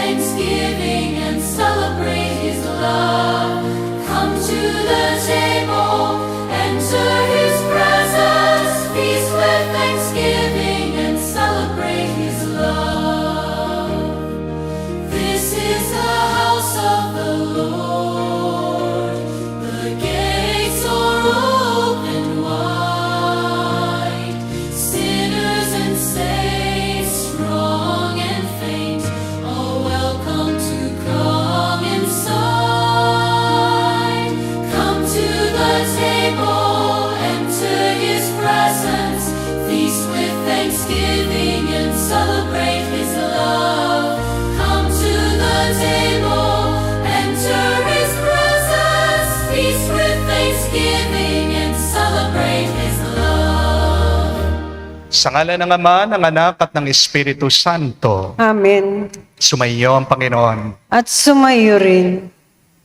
thanksgiving and celebrate His love. Come to the table, enter His presence, feast with thanksgiving and celebrate His love. This is the house of the Lord. The gates are open wide. Sinners and saints, strong and faint, are welcome to come inside. Come to the table, enter His presence, feast with thanksgiving and celebrate His love. Come to the table, enter His presence, feast with thanksgiving and celebrate His love. Sa ngalan ng Ama, ng Anak at ng Espiritu Santo, Amen. sumayo ang Panginoon. At sumayo rin.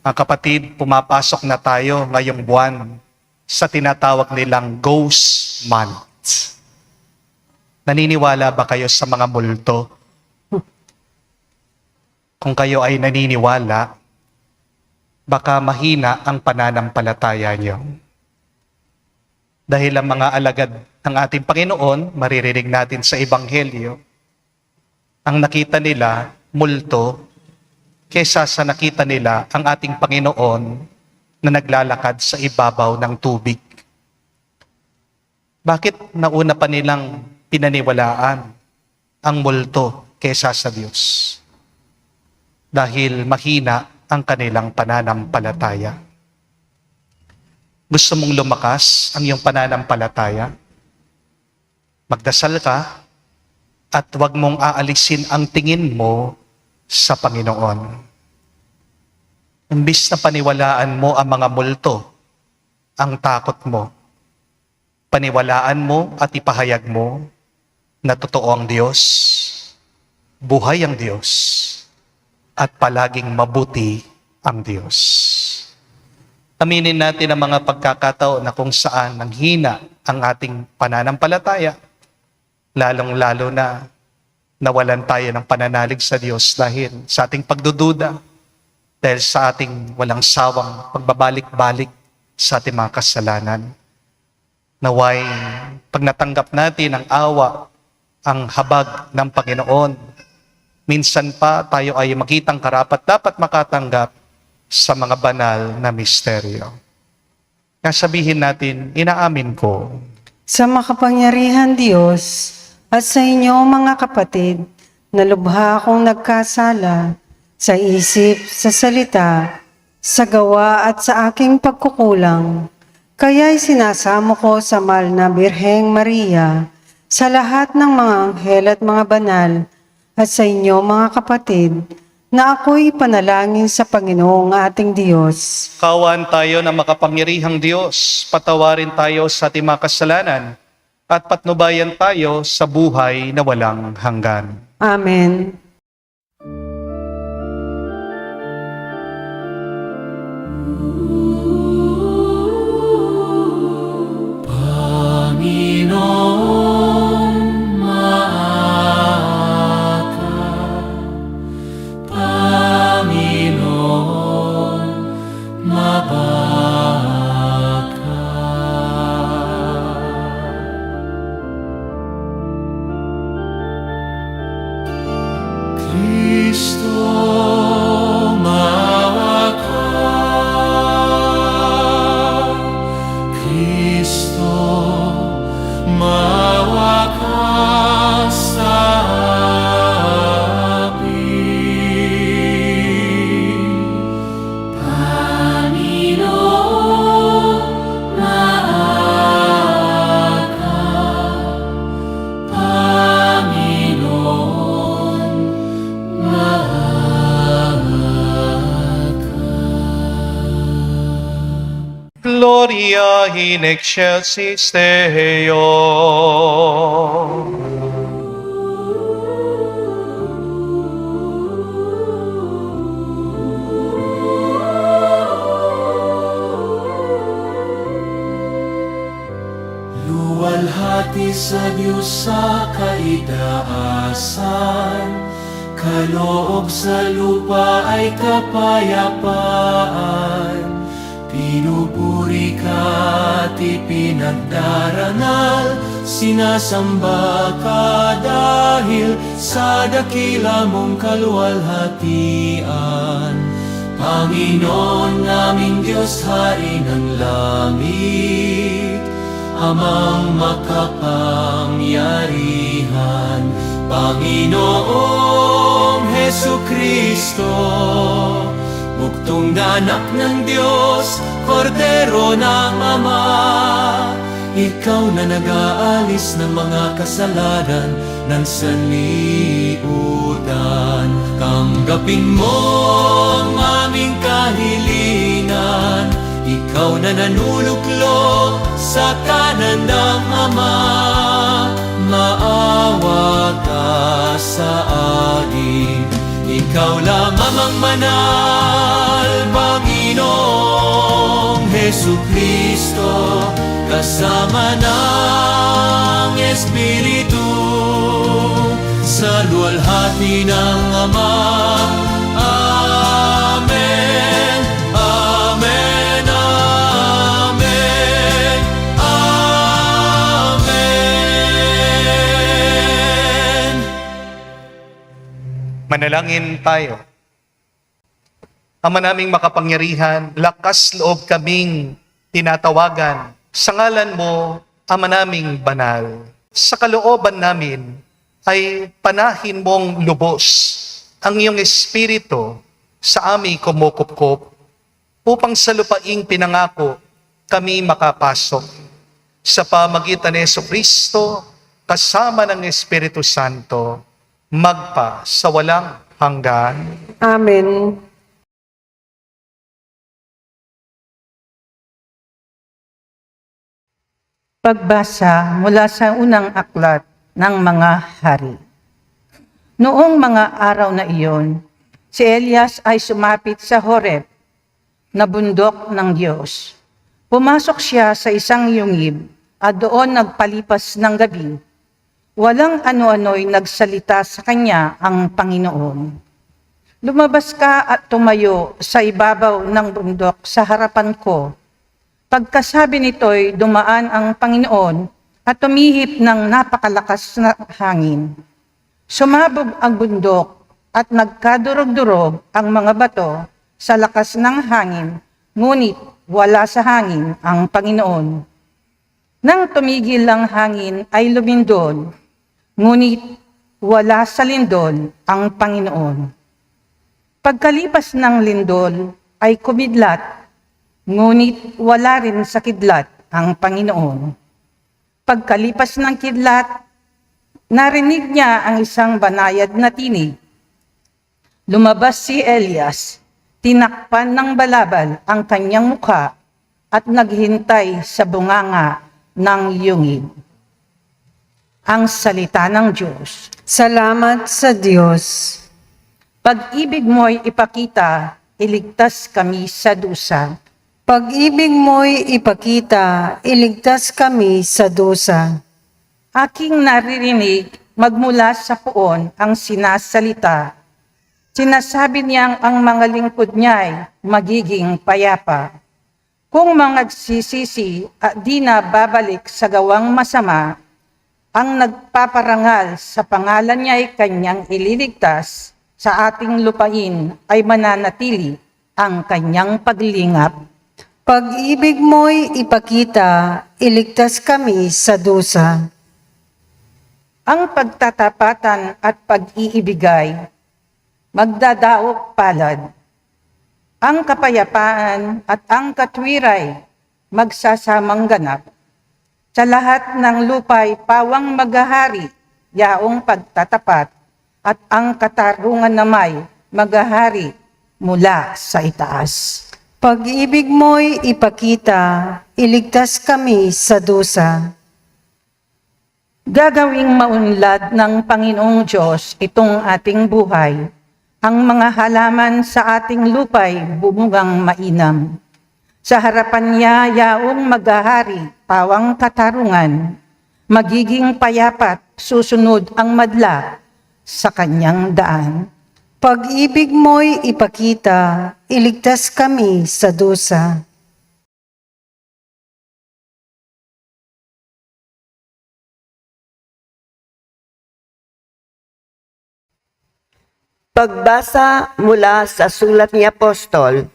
Mga kapatid, pumapasok na tayo ngayong buwan sa tinatawag nilang Ghost Month. Naniniwala ba kayo sa mga multo? Kung kayo ay naniniwala, baka mahina ang pananampalataya niyo. Dahil ang mga alagad ng ating Panginoon, maririnig natin sa Ebanghelyo, ang nakita nila, multo, kesa sa nakita nila ang ating Panginoon na naglalakad sa ibabaw ng tubig. Bakit nauna pa nilang pinaniwalaan ang multo kesa sa Diyos? Dahil mahina ang kanilang pananampalataya. Gusto mong lumakas ang iyong pananampalataya? Magdasal ka at huwag mong aalisin ang tingin mo sa Panginoon. Imbis na paniwalaan mo ang mga multo, ang takot mo, paniwalaan mo at ipahayag mo na totoo ang Diyos, buhay ang Diyos, at palaging mabuti ang Diyos. Aminin natin ang mga pagkakataon na kung saan nanghina ang ating pananampalataya, lalong-lalo na nawalan tayo ng pananalig sa Diyos dahil sa ating pagdududa, dahil sa ating walang sawang pagbabalik-balik sa ating mga kasalanan. Naway, pag natanggap natin ang awa, ang habag ng Panginoon, minsan pa tayo ay makitang karapat-dapat makatanggap sa mga banal na misteryo. Kaya sabihin natin, inaamin ko, Sa makapangyarihan Diyos at sa inyo mga kapatid, na lubha akong nagkasala sa isip, sa salita, sa gawa at sa aking pagkukulang. Kaya'y sinasamo ko sa mahal na Birheng Maria, sa lahat ng mga anghel at mga banal, at sa inyo mga kapatid, na ako'y panalangin sa Panginoong ating Diyos. kawan tayo ng makapangyarihang Diyos, patawarin tayo sa ating mga kasalanan, at patnubayan tayo sa buhay na walang hanggan. Amen. Panginoon, maaga. Panginoon, mabaga. Kristo, maawa ka. Kristo, maawa ka sa amin. Panginoon, maaga. Panginoon, Gloria in excelsis Deo. Luwalhati sa Diyos sa kaitaasan, kaloob sa lupa ay kapayapaan. Pinupuri ka at ipinagdarangal, sinasamba ka dahil sa dakila mong kaluwalhatian. Panginoon naming Diyos, Hari ng langit, Amang makapangyarihan, Panginoong Hesukristo, buktong na anak ng Diyos, Kordero ng Ama. Ikaw na nag-aalis ng mga kasalanan ng sanlibutan. Tanggapin mo ang aming kahilingan, ikaw na nanuluklok sa kanan ng Ama. Maawa ka sa akin, ikaw lamang ang manal, Panginoong Hesukristo, kasama ng Espiritu, sa luwalhati ng Ama. Amen, amen, amen, amen. Manalangin tayo. Ama naming makapangyarihan, lakas loob kaming tinatawagan sa ngalan mo, Ama naming banal. Sa kalooban namin ay panahin mong lubos ang iyong espiritu sa aming kumukupkup upang sa lupaing pinangako kami makapasok. Sa pamagitan ni Jesucristo, kasama ng Espiritu Santo, magpa sa walang hanggan. Amen. Pagbasa mula sa unang aklat ng mga hari. Noong mga araw na iyon, si Elias ay sumapit sa Horeb, na bundok ng Diyos. Pumasok siya sa isang yungib at doon nagpalipas ng gabi. Walang ano-ano'y nagsalita sa kanya ang Panginoon. Lumabas ka at tumayo sa ibabaw ng bundok sa harapan ko. Pagkasabi nito'y dumaan ang Panginoon at tumihip ng napakalakas na hangin. Sumabog ang bundok at nagkadurog-durog ang mga bato sa lakas ng hangin, ngunit wala sa hangin ang Panginoon. Nang tumigil ang hangin ay lumindol, ngunit wala sa lindol ang Panginoon. Pagkalipas ng lindol ay kumidlat, ngunit wala rin sa kidlat ang Panginoon. Pagkalipas ng kidlat, narinig niya ang isang banayad na tinig. Lumabas si Elias, tinakpan ng balabal ang kanyang mukha at naghintay sa bunganga ng yungib. Ang salita ng Diyos. Salamat sa Diyos. Pag-ibig mo'y ipakita, iligtas kami sa dusa. Pag-ibig mo'y ipakita, iligtas kami sa dusa. Aking naririnig magmula sa poon ang sinasalita. Sinasabi niyang ang mga lingkod niya'y magiging payapa. Kung mangagsisisi at di na babalik sa gawang masama, ang nagpaparangal sa pangalan niya'y kanyang ililigtas, sa ating lupain ay mananatili ang kanyang paglingap. Pag-ibig mo'y ipakita, iligtas kami sa dusa. Ang pagtatapatan at pag-iibigay, magdadaog palad. Ang kapayapaan at ang katwiray, magsasamang ganap. Sa lahat ng lupay pawang maghahari, yaong pagtatapat, at ang katarungan na may maghahari mula sa itaas. Pag-ibig mo'y ipakita, iligtas kami sa dusa. Gagawing maunlad ng Panginoong Diyos itong ating buhay. Ang mga halaman sa ating lupay bumugang mainam. Sa harapan niya yaong maghahari, pawang katarungan, magiging payapat susunod ang madla sa kanyang daan. Pag-ibig mo'y ipakita, iligtas kami sa dusa. Pagbasa mula sa sulat ni Apostol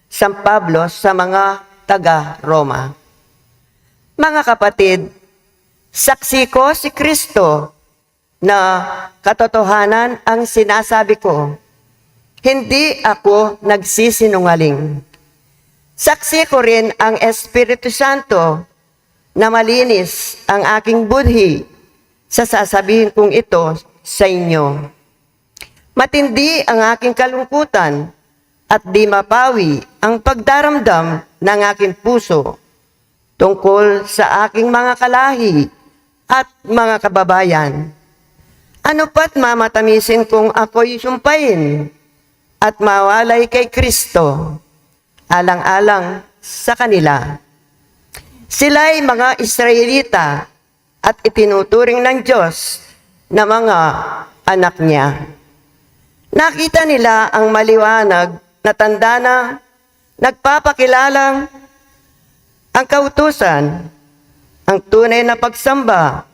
San Pablo sa mga taga-Roma. Mga kapatid, saksi ko si Kristo na katotohanan ang sinasabi ko. Hindi ako nagsisinungaling. Saksi ko rin ang Espiritu Santo na malinis ang aking budhi sa sasabihin kong ito sa inyo. Matindi ang aking kalungkutan at di mapawi ang pagdaramdam ng aking puso tungkol sa aking mga kalahi at mga kababayan. Ano pa't mamatamisin kung ako'y sumpain at mawalay kay Kristo, alang-alang sa kanila. Sila'y mga Israelita at itinuturing ng Diyos na mga anak niya. Nakita nila ang maliwanag na tanda na nagpapakilalang ang kautusan, ang tunay na pagsamba,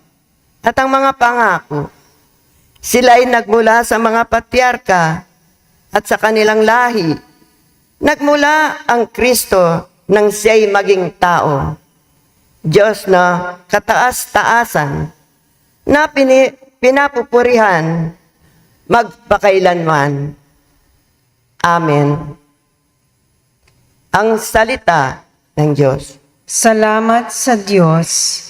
at ang mga pangako. Sila'y nagmula sa mga patriarka at sa kanilang lahi. Nagmula ang Kristo nang siya'y maging tao. Diyos na kataas-taasan, na pinapupurihan magpakailanman. Amen. Ang salita ng Diyos. Salamat sa Diyos.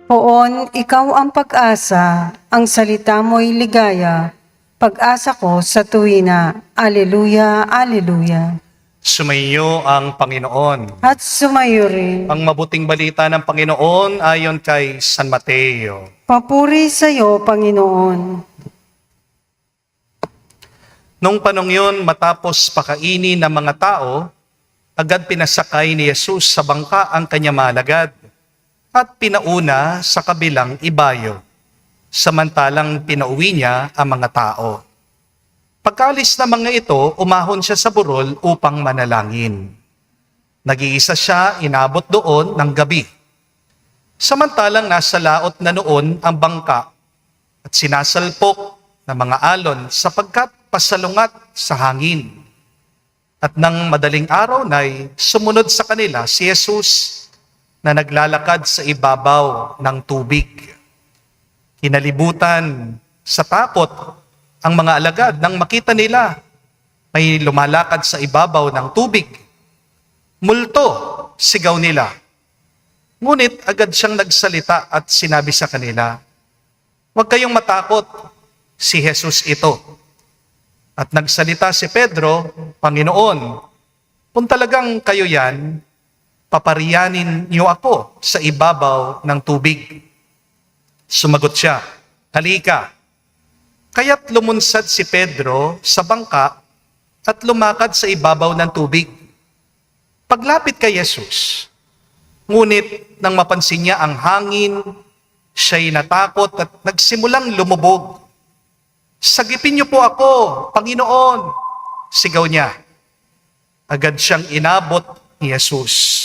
Poon, ikaw ang pag-asa, ang salita mo'y ligaya, pag-asa ko sa tuwina. Aleluya, aleluya. Sumainyo ang Panginoon. At sumayo rin. Ang mabuting balita ng Panginoon ayon kay San Mateo. Papuri sa iyo, Panginoon. Nung panong yun, matapos pakainin ng mga tao, agad pinasakay ni Jesus sa bangka ang kanyang mga alagad at pinauna sa kabilang ibayo, samantalang pinauwi niya ang mga tao. Pagkalis ng mga ito, umahon siya sa burol upang manalangin. Nag-iisa siya, inabot doon ng gabi. Samantalang nasa laot na noon ang bangka at sinasalpok ng mga alon sapagkat pasalungat sa hangin. At nang madaling araw na'y sumunod sa kanila si Jesus na naglalakad sa ibabaw ng tubig. Kinalibutan sa takot ang mga alagad nang makita nila may lumalakad sa ibabaw ng tubig. Multo, sigaw nila. Ngunit agad siyang nagsalita at sinabi sa kanila, "Huwag kayong matakot, si Jesus ito." At nagsalita si Pedro, "Panginoon, kung talagang kayo yan, papariyanin niyo ako sa ibabaw ng tubig." Sumagot siya, "Halika." Kaya't lumunsad si Pedro sa bangka at lumakad sa ibabaw ng tubig. Paglapit kay Jesus, ngunit nang mapansin niya ang hangin, siya'y natakot at nagsimulang lumubog. "Sagipin niyo po ako, Panginoon!" sigaw niya. Agad siyang inabot ni Jesus.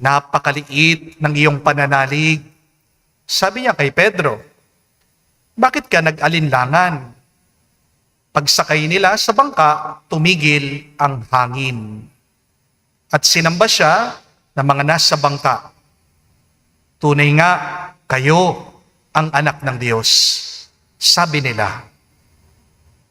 "Napakaliit ng iyong pananalig." Sabi niya kay Pedro, "Bakit ka nag-alinlangan?" Pagsakay nila sa bangka, tumigil ang hangin. At sinamba siya ng mga nasa bangka. "Tunay nga, kayo ang anak ng Diyos," sabi nila.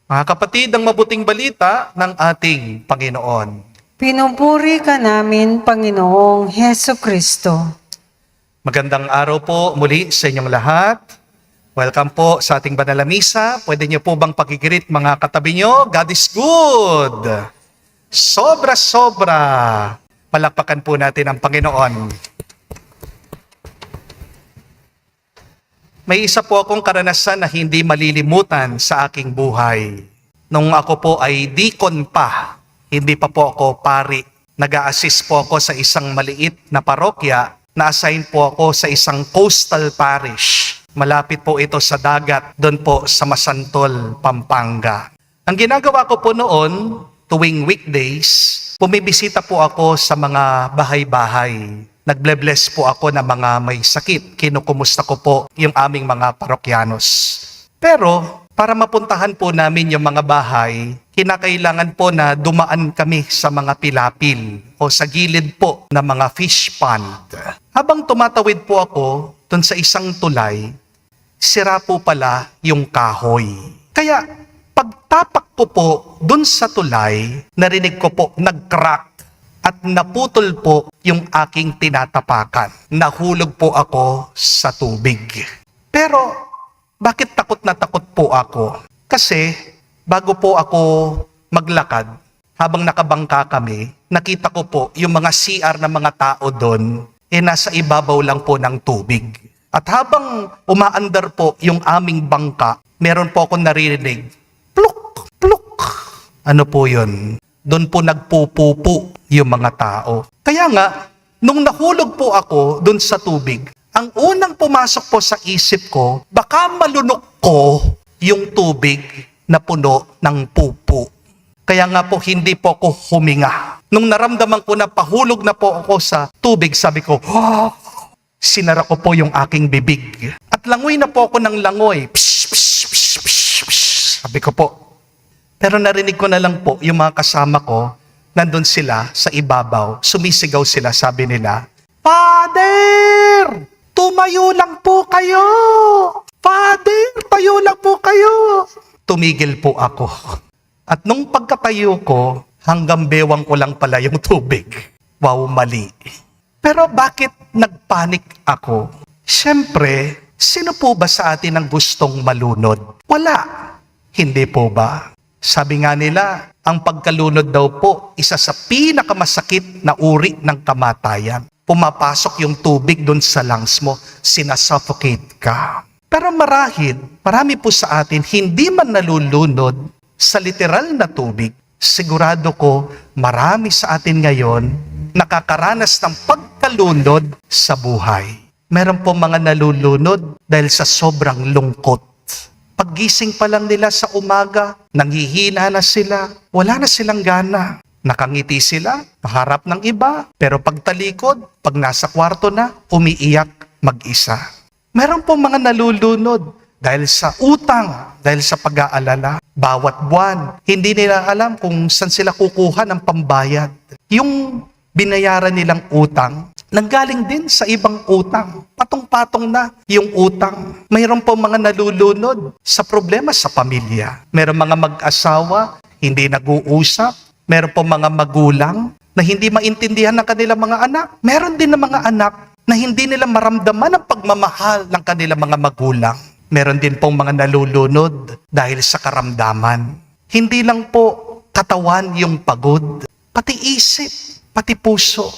Mga kapatid, ang mabuting balita ng ating Panginoon. Pinupuri ka namin, Panginoong Heso Kristo. Magandang araw po muli sa inyong lahat. Welcome po sa ating banal na misa. Pwede niyo po bang pakikirit mga katabi niyo? God is good. Sobra-sobra. Palakpakan po natin ang Panginoon. May isa po akong karanasan na hindi malilimutan sa aking buhay. Nung ako po ay deacon pa, hindi pa po ako pari. Nag-a-assist po ako sa isang maliit na parokya. Na-assign po ako sa isang coastal parish. Malapit po ito sa dagat, doon po sa Masantol, Pampanga. Ang ginagawa ko po noon, tuwing weekdays, bumibisita po ako sa mga bahay-bahay. Nagble-bless po ako ng mga may sakit. Kinukumusta ko po yung aming mga parokyanos. Pero para mapuntahan po namin yung mga bahay, kinakailangan po na dumaan kami sa mga pilapil o sa gilid po ng mga fish pond. Habang tumatawid po ako dun sa isang tulay, sira po pala yung kahoy. Kaya pagtapak ko po dun sa tulay, narinig ko po nag-crack at naputol po yung aking tinatapakan. Nahulog po ako sa tubig. Pero bakit takot na takot po ako? Kasi bago po ako maglakad, habang nakabangka kami, nakita ko po yung mga CR ng mga tao doon, nasa ibabaw lang po ng tubig. At habang umaandar po yung aming bangka, meron po akong naririnig, pluk, pluk. Ano po yun? Doon po nagpupupo yung mga tao. Kaya nga, nung nahulog po ako doon sa tubig, ang unang pumasok po sa isip ko, baka malunok ko yung tubig na puno ng pupo. Kaya nga po, hindi po ako huminga. Nung naramdaman ko na pahulog na po ako sa tubig, sabi ko, sinara ko po yung aking bibig. At langoy na po ako ng langoy. Psh, psh, psh, psh, psh, sabi ko po. Pero narinig ko na lang po yung mga kasama ko, nandun sila sa ibabaw, sumisigaw sila, sabi nila, Father! Tumayo lang po kayo! Father, tayo lang po kayo! Tumigil po ako. At nung pagkatayo ko, hanggang bewang ko lang pala yung tubig. Wow, mali. Pero bakit nagpanik ako? Siyempre, sino po ba sa atin ang gustong malunod? Wala. Hindi po ba? Sabi nga nila, ang pagkalunod daw po, isa sa pinakamasakit na uri ng kamatayan. Pumapasok yung tubig doon sa lungs mo, sinasuffocate ka. Pero marami po sa atin hindi man nalulunod sa literal na tubig. Sigurado ko, marami sa atin ngayon nakakaranas ng pagkalunod sa buhay. Meron po mga nalulunod dahil sa sobrang lungkot. Paggising pa lang nila sa umaga, nanghihina na sila, wala na silang gana. Nakangiti sila, kaharap ng iba, pero pagtalikod, pag nasa kwarto na, umiiyak mag-isa. Meron pong mga nalulunod dahil sa utang, dahil sa pag-aalala. Bawat buwan, hindi nila alam kung saan sila kukuha ng pambayad. Yung binayaran nilang utang, nanggaling din sa ibang utang. Patong-patong na yung utang. Mayroon pong mga nalulunod sa problema sa pamilya. Mayroon mga mag-asawa, hindi nag-uusap. Meron po mga magulang na hindi maintindihan ng kanilang mga anak. Meron din ng mga anak na hindi nila maramdaman ang pagmamahal ng kanilang mga magulang. Meron din pong mga nalulunod dahil sa karamdaman. Hindi lang po katawan yung pagod, pati isip, pati puso.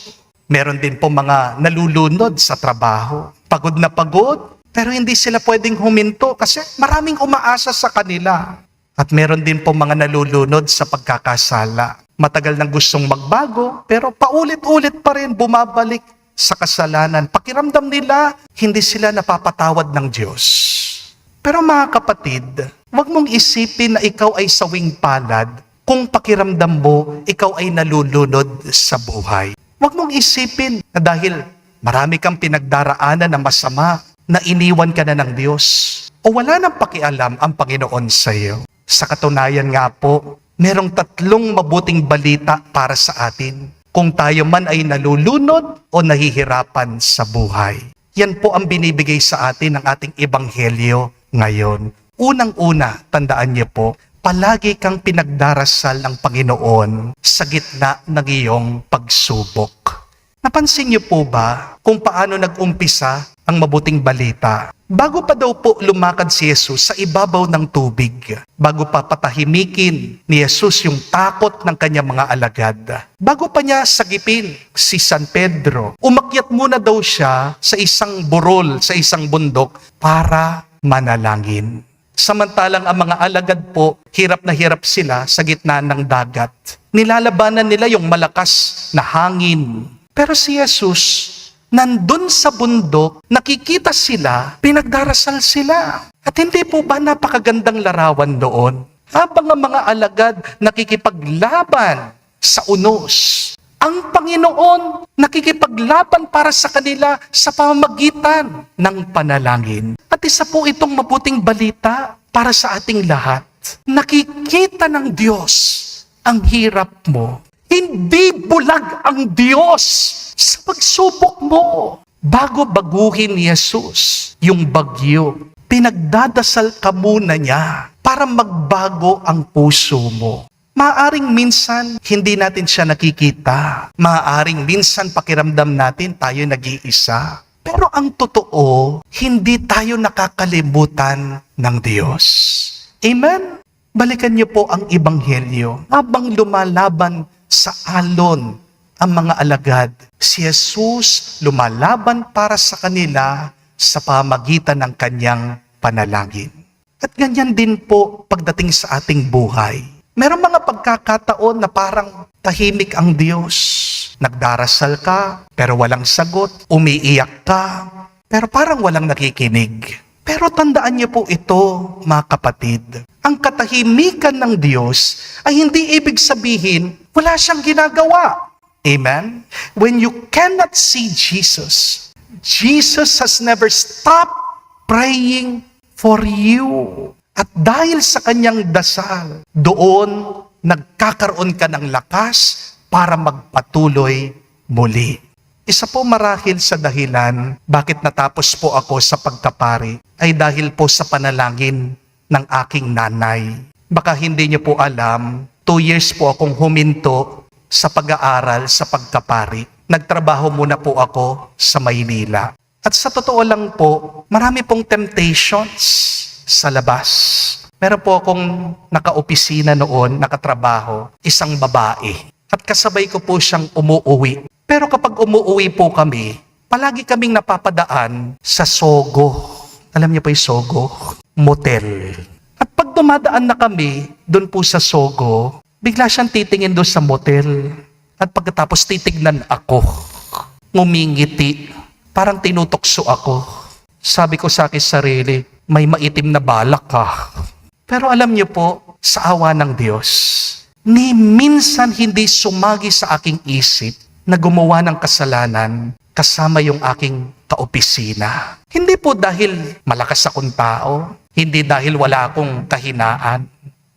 Meron din po mga nalulunod sa trabaho. Pagod na pagod, pero hindi sila pwedeng huminto kasi maraming umaasa sa kanila. At meron din po mga nalulunod sa pagkakasala. Matagal nang gustong magbago, pero paulit-ulit pa rin bumabalik sa kasalanan. Pakiramdam nila, hindi sila napapatawad ng Diyos. Pero mga kapatid, huwag mong isipin na ikaw ay sawing palad kung pakiramdam mo, ikaw ay nalulunod sa buhay. Huwag mong isipin na dahil marami kang pinagdaraanan na masama, na iniwan ka na ng Diyos, o wala nang pakialam ang Panginoon sa iyo. Sa katunayan nga po, merong 3 mabuting balita para sa atin kung tayo man ay nalulunod o nahihirapan sa buhay. Yan po ang binibigay sa atin ng ating ebanghelyo ngayon. Unang-una, tandaan niyo po, palagi kang pinagdarasal ng Panginoon sa gitna ng iyong pagsubok. Napansin niyo po ba kung paano nag-umpisa ang mabuting balita? Bago pa daw po lumakad si Jesus sa ibabaw ng tubig, bago pa patahimikin ni Jesus yung takot ng kanyang mga alagad, bago pa niya sagipin si San Pedro, umakyat muna daw siya sa isang burol, sa isang bundok para manalangin. Samantalang ang mga alagad po, hirap na hirap sila sa gitna ng dagat. Nilalabanan nila yung malakas na hangin. Pero si Jesus, nandun sa bundok, nakikita sila, pinagdarasal sila. At hindi po ba napakagandang larawan doon? Habang ang mga alagad nakikipaglaban sa unos, ang Panginoon nakikipaglaban para sa kanila sa pamamagitan ng panalangin. At isa po itong mabuting balita para sa ating lahat. Nakikita ng Diyos ang hirap mo. Hindi bulag ang Diyos sa pagsubok mo. Bago baguhin ni Jesus yung bagyo, pinagdadasal ka muna niya para magbago ang puso mo. Maaring minsan, hindi natin siya nakikita. Maaring minsan, pakiramdam natin tayo nag-iisa. Pero ang totoo, hindi tayo nakakalimutan ng Diyos. Amen? Balikan niyo po ang Ebanghelyo. Habang lumalaban sa alon ang mga alagad, si Jesus lumalaban para sa kanila sa pamagitan ng kanyang panalangin. At ganyan din po pagdating sa ating buhay. Merong mga pagkakataon na parang tahimik ang Diyos. Nagdarasal ka, pero walang sagot. Umiiyak ka, pero parang walang nakikinig. Pero tandaan niyo po ito, mga kapatid. Ang katahimikan ng Diyos ay hindi ibig sabihin wala siyang ginagawa. Amen? When you cannot see Jesus, Jesus has never stopped praying for you. At dahil sa kanyang dasal, doon nagkakaroon ka ng lakas para magpatuloy muli. Isa po marahil sa dahilan bakit natapos po ako sa pagkapari ay dahil po sa panalangin ng aking nanay. Baka hindi niyo po alam, 2 years po akong huminto sa pag-aaral sa pagkapari. Nagtrabaho muna po ako sa Maynila. At sa totoo lang po, marami pong temptations sa labas. Meron po akong naka-opisina noon, nakatrabaho, isang babae. At kasabay ko po siyang umuuwi. Pero kapag umuuwi po kami, palagi kaming napapadaan sa Sogo. Alam niyo pa yung Sogo? Motel. At pag dumadaan na kami doon po sa Sogo, bigla siyang titingin doon sa motel. At pagkatapos titignan ako, ngumingiti, parang tinutokso ako. Sabi ko sa akin sarili, may maitim na balak ka. Pero alam niyo po, sa awa ng Diyos, ni minsan hindi sumagi sa aking isip na gumawa ng kasalanan kasama yung aking kaopisina. Hindi po dahil malakas akong tao, hindi dahil wala akong kahinaan.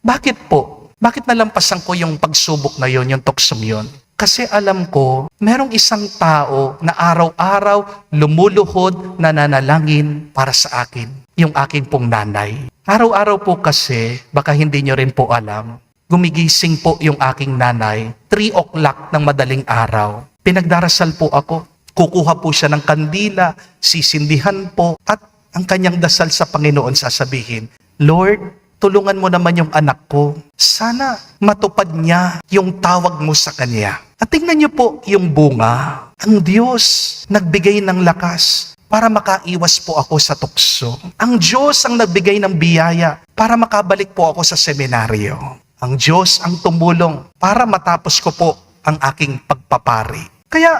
Bakit po? Bakit nalampasan ko yung pagsubok na yon, yung tuksong yon? Kasi alam ko, merong isang tao na araw-araw lumuluhod na nanalangin para sa akin, yung aking pong nanay. Araw-araw po kasi, baka hindi nyo rin po alam, gumigising po yung aking nanay, 3 o'clock ng madaling araw. Pinagdarasal po ako, kukuha po siya ng kandila, sisindihan po, at ang kanyang dasal sa Panginoon sasabihin, Lord, tulungan mo naman yung anak ko. Sana matupad niya yung tawag mo sa kanya. At tingnan niyo po yung bunga. Ang Diyos nagbigay ng lakas para makaiwas po ako sa tukso. Ang Diyos ang nagbigay ng biyaya para makabalik po ako sa seminaryo. Ang Diyos ang tumulong para matapos ko po ang aking pagpapari. Kaya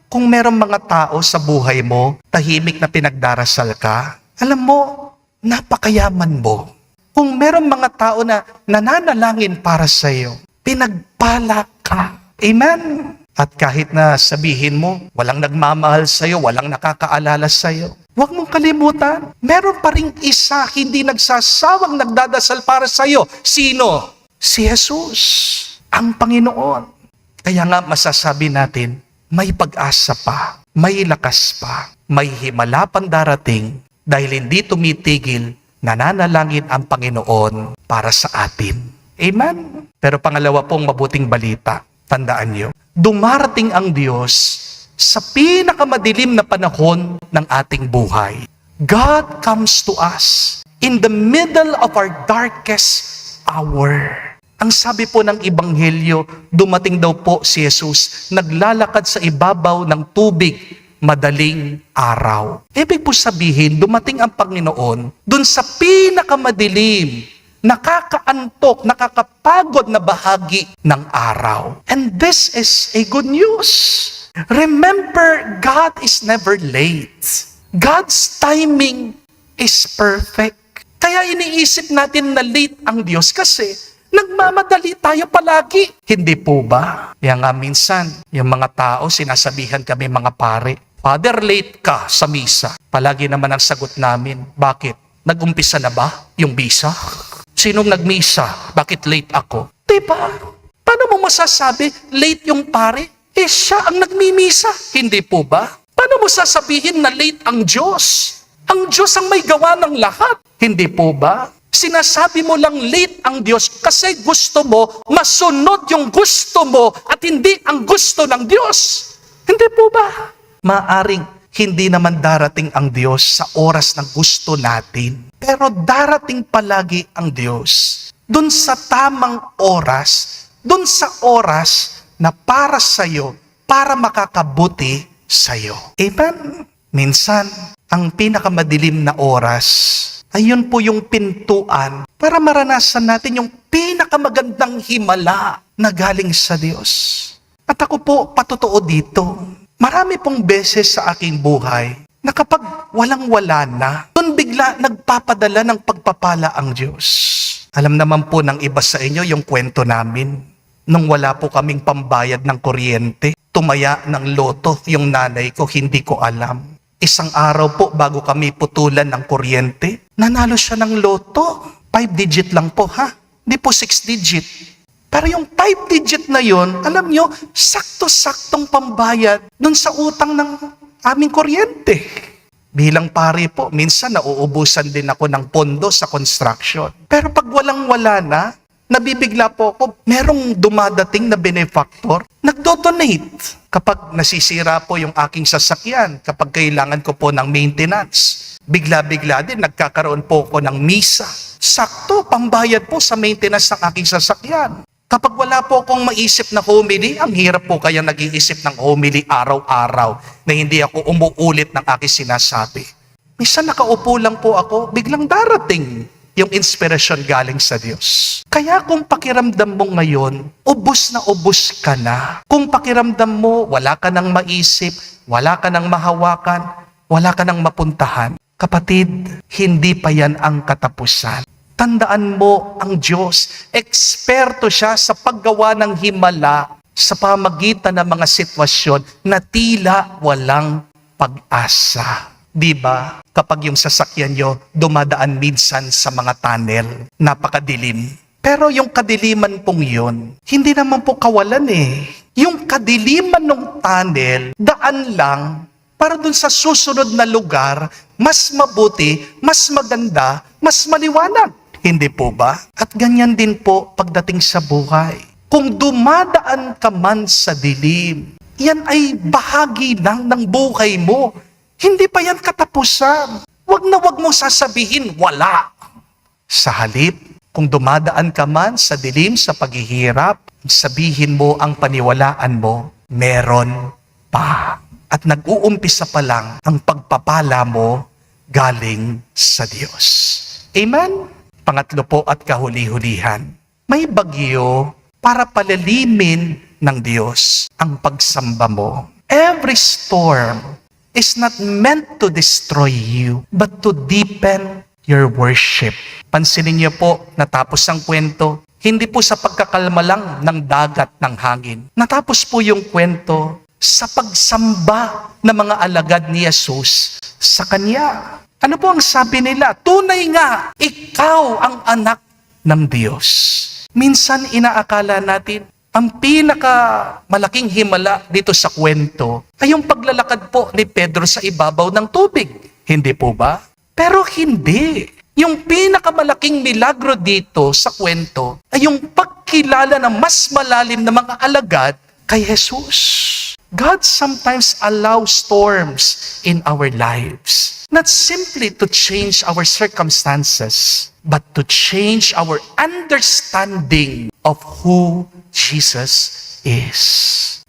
kung merong mga tao sa buhay mo, tahimik na pinagdarasal ka, alam mo, napakayaman mo. Kung merong mga tao na nananalangin para sa iyo, pinagpala ka. Amen? At kahit na sabihin mo, walang nagmamahal sa iyo, walang nakakaalala sa iyo, huwag mong kalimutan, meron pa ring isa hindi nagsasawang nagdadasal para sa iyo. Sino? Si Jesus, ang Panginoon. Kaya nga masasabi natin, may pag-asa pa, may lakas pa, may himala pang darating dahil hindi tumitigil nananalangin ang Panginoon para sa atin. Amen? Pero pangalawa pong mabuting balita, tandaan niyo, dumarating ang Diyos sa pinakamadilim na panahon ng ating buhay. God comes to us in the middle of our darkest hour. Ang sabi po ng Ebanghelyo, dumating daw po si Jesus, naglalakad sa ibabaw ng tubig, madaling araw. Ibig po sabihin, dumating ang Panginoon dun sa pinakamadilim, nakakaantok, nakakapagod na bahagi ng araw. And this is a good news. Remember, God is never late. God's timing is perfect. Kaya iniisip natin na late ang Diyos kasi nagmamadali tayo palagi. Hindi po ba? Kaya nga minsan, yung mga tao, sinasabihan kami mga pare, Father, late ka sa misa. Palagi naman ang sagot namin, bakit? Nag-umpisa na ba yung misa? Sinong nagmisa? Bakit late ako? Diba? Paano mo masasabi late yung pare? Siya ang nagmimisa. Hindi po ba? Paano mo sasabihin na late ang Diyos? Ang Diyos ang may gawa ng lahat. Hindi po ba? Sinasabi mo lang late ang Diyos kasi gusto mo masunod yung gusto mo at hindi ang gusto ng Diyos. Hindi po ba? Maaring hindi naman darating ang Diyos sa oras ng gusto natin. Pero darating palagi ang Diyos dun sa tamang oras, dun sa oras na para sa'yo, para makakabuti sa'yo. Amen? Minsan, ang pinakamadilim na oras, ayun po yung pintuan para maranasan natin yung pinakamagandang himala na galing sa Diyos. At ako po, patotoo dito, marami pong beses sa aking buhay na kapag walang-wala na, doon bigla nagpapadala ng pagpapala ang Diyos. Alam naman po ng iba sa inyo yung kwento namin. Nung wala po kaming pambayad ng kuryente, tumaya ng loto yung nanay ko, hindi ko alam. Isang araw po bago kami putulan ng kuryente, nanalo siya ng loto. 5-digit lang po ha, hindi po 6-digit. Pero yung 5-digit na yon, alam nyo, sakto-saktong pambayad dun sa utang ng aming kuryente. Bilang pare po, minsan nauubusan din ako ng pondo sa construction. Pero pag walang-wala na, nabibigla po ako, merong dumadating na benefactor, nagdo-donate. Kapag nasisira po yung aking sasakyan, kapag kailangan ko po ng maintenance, bigla-bigla din nagkakaroon po ko ng misa. Sakto, pambayad po sa maintenance ng aking sasakyan. Kapag wala po akong maisip na homily, ang hirap po kaya nag-iisip ng homily araw-araw na hindi ako umuulit ng aking sinasabi. Minsan nakaupo lang po ako, biglang darating yung inspirasyon galing sa Diyos. Kaya kung pakiramdam mo ngayon, ubos na ubos ka na. Kung pakiramdam mo, wala ka nang maisip, wala ka nang mahawakan, wala ka nang mapuntahan. Kapatid, hindi pa yan ang katapusan. Tandaan mo, ang Diyos, eksperto siya sa paggawa ng himala sa pamagitan ng mga sitwasyon na tila walang pag-asa. Diba? Kapag yung sasakyan nyo dumadaan minsan sa mga tunnel, napakadilim. Pero yung kadiliman pong yun, hindi naman po kawalan eh. Yung kadiliman ng tunnel, daan lang para dun sa susunod na lugar, mas mabuti, mas maganda, mas maliwanag. Hindi po ba? At ganyan din po pagdating sa buhay. Kung dumadaan ka man sa dilim, yan ay bahagi lang ng buhay mo. Hindi pa yan katapusan. Wag na wag mo sasabihin, wala. Sa halip, kung dumadaan ka man sa dilim, sa paghihirap, sabihin mo ang paniwalaan mo, meron pa. At nag-uumpisa pa lang ang pagpapala mo galing sa Diyos. Amen? Pangatlo po at kahuli-hulihan, may bagyo para palalimin ng Diyos ang pagsamba mo. Every storm is not meant to destroy you, but to deepen your worship. Pansinin niyo po, natapos ang kwento, hindi po sa pagkakalma lang ng dagat ng hangin. Natapos po yung kwento sa pagsamba ng mga alagad ni Jesus sa Kanya. Ano po ang sabi nila? Tunay nga, ikaw ang anak ng Diyos. Minsan inaakala natin, ang pinakamalaking himala dito sa kwento ay yung paglalakad po ni Pedro sa ibabaw ng tubig. Hindi po ba? Pero hindi. Yung pinakamalaking milagro dito sa kwento ay yung pagkilala ng mas malalim na mga alagad kay Jesus. God sometimes allows storms in our lives, not simply to change our circumstances, but to change our understanding of who Jesus is.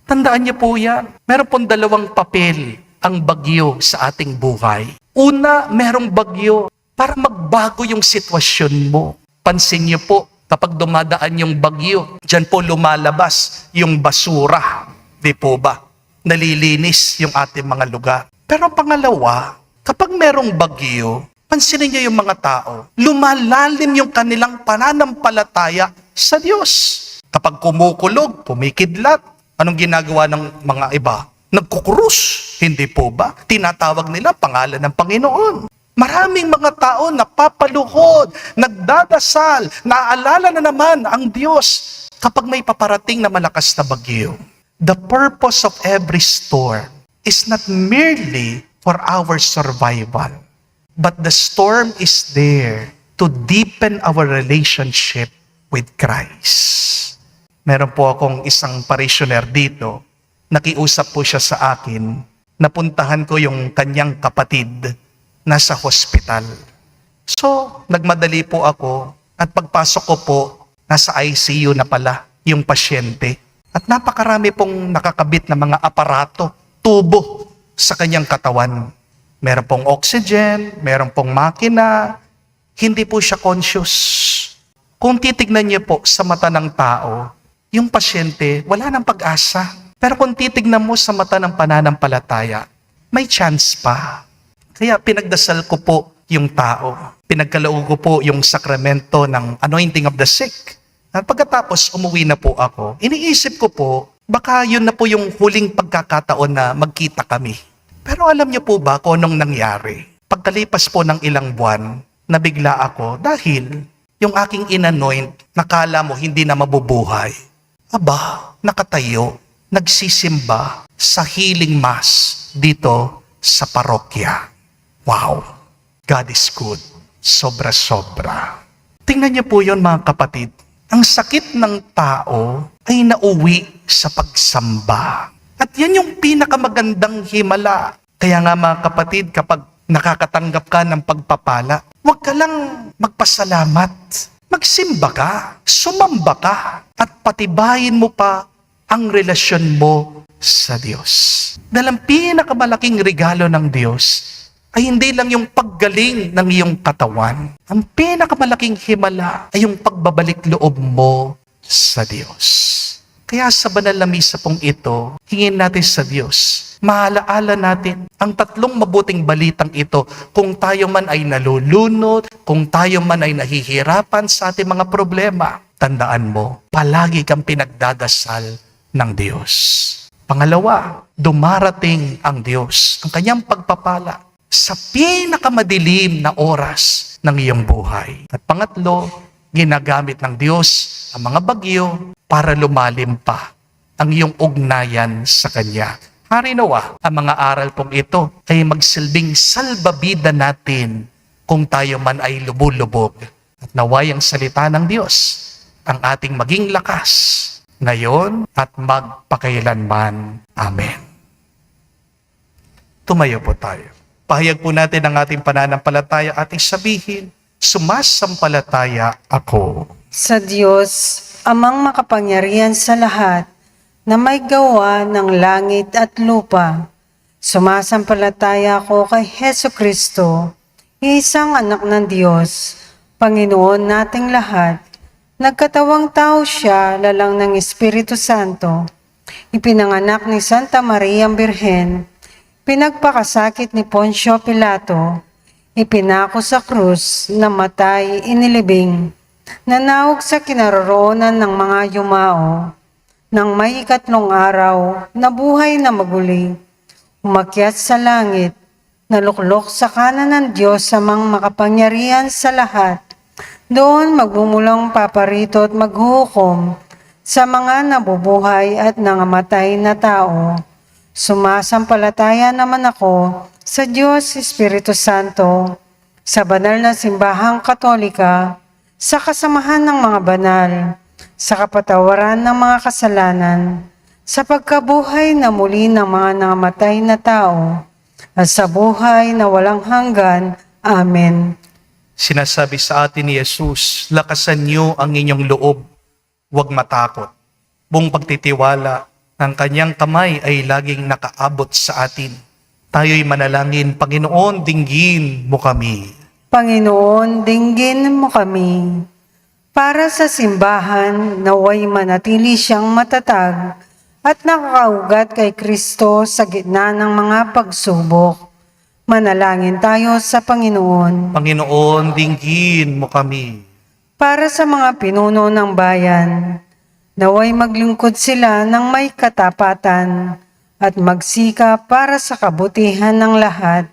Tandaan niyo po yan. Meron pong dalawang papel ang bagyo sa ating buhay. Una, merong bagyo para magbago yung sitwasyon mo. Pansin niyo po, kapag dumadaan yung bagyo, dyan po lumalabas yung basura. Di po ba? Nalilinis yung ating mga lugar. Pero pangalawa, kapag merong bagyo, pansinin niyo yung mga tao, lumalalim yung kanilang pananampalataya sa Diyos. Kapag kumukulog, pumikidlat, anong ginagawa ng mga iba? Nagkukrus, hindi po ba? Tinatawag nila pangalan ng Panginoon. Maraming mga tao napapaluhod, nagdadasal, naaalala na naman ang Diyos kapag may paparating na malakas na bagyo. The purpose of every storm is not merely for our survival, but the storm is there to deepen our relationship with Christ. Meron po akong isang parishioner dito, nakiusap po siya sa akin, napuntahan ko yung kanyang kapatid, nasa hospital. So, nagmadali po ako at pagpasok ko po, nasa ICU na pala yung pasyente. At napakarami pong nakakabit na mga aparato, tubo sa kanyang katawan. Meron pong oxygen, meron pong makina, hindi po siya conscious. Kung titignan niyo po sa mata ng tao, yung pasyente, wala nang pag-asa. Pero kung titignan mo sa mata ng pananampalataya, may chance pa. Kaya pinagdasal ko po yung tao. Pinagkaloob ko po yung sakramento ng anointing of the sick. At pagkatapos umuwi na po ako, iniisip ko po, baka yun na po yung huling pagkakataon na magkita kami. Pero alam niyo po ba kung anong nangyari? Pagkalipas po ng ilang buwan, nabigla ako dahil yung aking inanoint, nakala mo hindi na mabubuhay. Aba, nakatayo, nagsisimba sa healing mass dito sa parokya. Wow, God is good. Sobra-sobra. Tingnan niyo po yun mga kapatid. Ang sakit ng tao ay nauwi sa pagsamba. At yan yung pinakamagandang himala. Kaya nga mga kapatid, kapag nakakatanggap ka ng pagpapala, huwag ka lang magpasalamat. Magsimba ka, sumamba ka, at patibayin mo pa ang relasyon mo sa Diyos. Dahil ang pinakamalaking regalo ng Diyos ay hindi lang yung paggaling ng iyong katawan. Ang pinakamalaking himala ay yung pagbabalik loob mo sa Diyos. Kaya sa banal na misa pong ito, hingin natin sa Diyos, maalaala natin ang tatlong mabuting balitang ito kung tayo man ay nalulunod, kung tayo man ay nahihirapan sa ating mga problema. Tandaan mo, palagi kang pinagdadasal ng Diyos. Pangalawa, dumarating ang Diyos, ang kanyang pagpapala sa pinakamadilim na oras ng iyong buhay. At pangatlo, ginagamit ng Diyos ang mga bagyo para lumalim pa ang iyong ugnayan sa Kanya. Hari nawa, ang mga aral pong ito ay magsilbing salbabida natin kung tayo man ay lubog-lubog. At naway ang salita ng Diyos ang ating maging lakas ngayon at magpakailanman. Amen. Tumayo po tayo. Pahayag po natin ang ating pananampalataya at sabihin, sumasampalataya ako Sa Diyos, amang makapangyarihan sa lahat, na may gawa ng langit at lupa. Sumasampalataya ako kay Hesu Kristo, isang anak ng Diyos, Panginoon nating lahat. Nagkatawang tao siya, lalang ng Espiritu Santo. Ipinanganak ni Santa Maria Birhen, pinagpakasakit ni Poncio Pilato, ipinako sa krus, namatay, inilibing, nanawag sa kinaroroonan ng mga yumao, nang may ikatlong araw, nabuhay na maguli, umakyat sa langit, naluklok sa kanan ng Diyos amang makapangyarihan sa lahat. Doon magmumulang paparito at maghuhukom sa mga nabubuhay at nangamatay na tao. Sumasampalataya naman ako sa Diyos Espiritu Santo, sa banal na simbahang Katolika, sa kasamahan ng mga banal, sa kapatawaran ng mga kasalanan, sa pagkabuhay na muli ng mga namatay na tao, at sa buhay na walang hanggan. Amen. Sinasabi sa atin ni Jesus, lakasan niyo ang inyong loob, huwag matakot. Buong pagtitiwala, ang kanyang kamay ay laging nakaabot sa atin. Tayo'y manalangin, Panginoon, dinggin mo kami. Panginoon, dinggin mo kami. Para sa simbahan, naway manatili siyang matatag at nakakaugat kay Kristo sa gitna ng mga pagsubok. Manalangin tayo sa Panginoon. Panginoon, dinggin mo kami. Para sa mga pinuno ng bayan, naway maglingkod sila ng may katapatan at magsika para sa kabutihan ng lahat.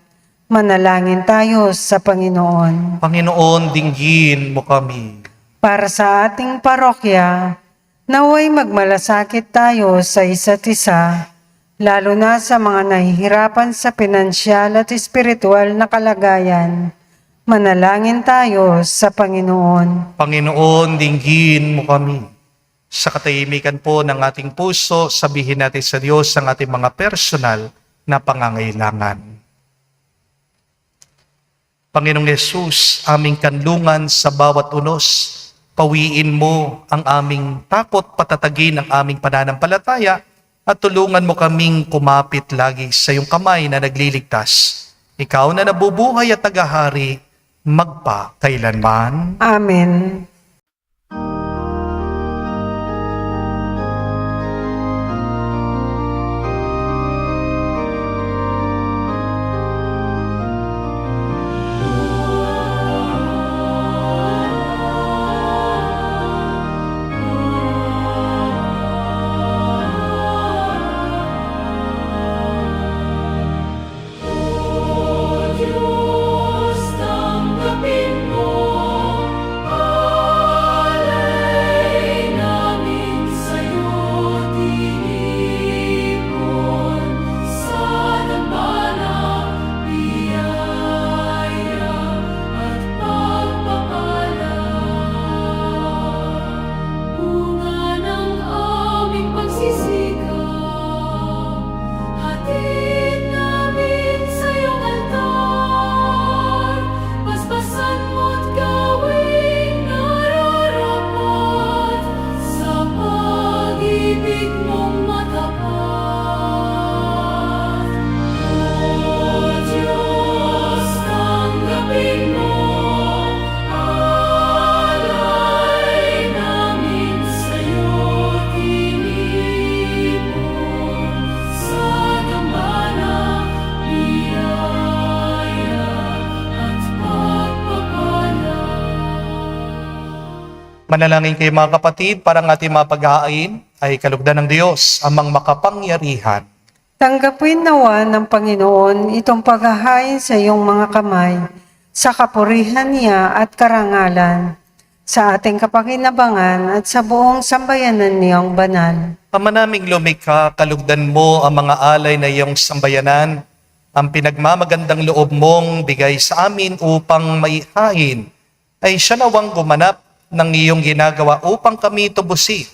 Manalangin tayo sa Panginoon. Panginoon, dinggin mo kami. Para sa ating parokya, naway magmalasakit tayo sa isa't isa, lalo na sa mga nahihirapan sa pinansyal at espiritual na kalagayan. Manalangin tayo sa Panginoon. Panginoon, dinggin mo kami. Sa katahimikan po ng ating puso, sabihin natin sa Diyos ang ating mga personal na pangangailangan. Panginoong Yesus, aming kanlungan sa bawat unos, pawiin mo ang aming takot, patatagin ang aming pananampalataya, at tulungan mo kaming kumapit lagi sa iyong kamay na nagliligtas. Ikaw na nabubuhay at tagahari, magpa kailanman. Amen. Diyos, tanggapin mo alay namin sa'yo tinipon sa dambana, biyaya at pagpapala. Bunga ng aming pagsisikap, hatid namin sa iyong altar. Paspasan mo't gawing nararapat sa pag-ibig mong matapat. O Diyos, tanggapin mo alay namin sa'yo tinipon sa dambana, biyaya at pagpapala. Manalangin kayo mga kapatid, para ang ating mapag-aain ay kalugdan ng Diyos, amang makapangyarihan. Tanggapin nawa ng Panginoon itong paghahain sa iyong mga kamay, sa kapurihan niya at karangalan, sa ating kapakinabangan at sa buong sambayanan niyang banal. Ama naming lumikha, kalugdan mo ang mga alay na iyong sambayanan, ang pinagmamagandang loob mong bigay sa amin upang maihain, ay siya nawang gumanap ng iyong ginagawa upang kami tubusin.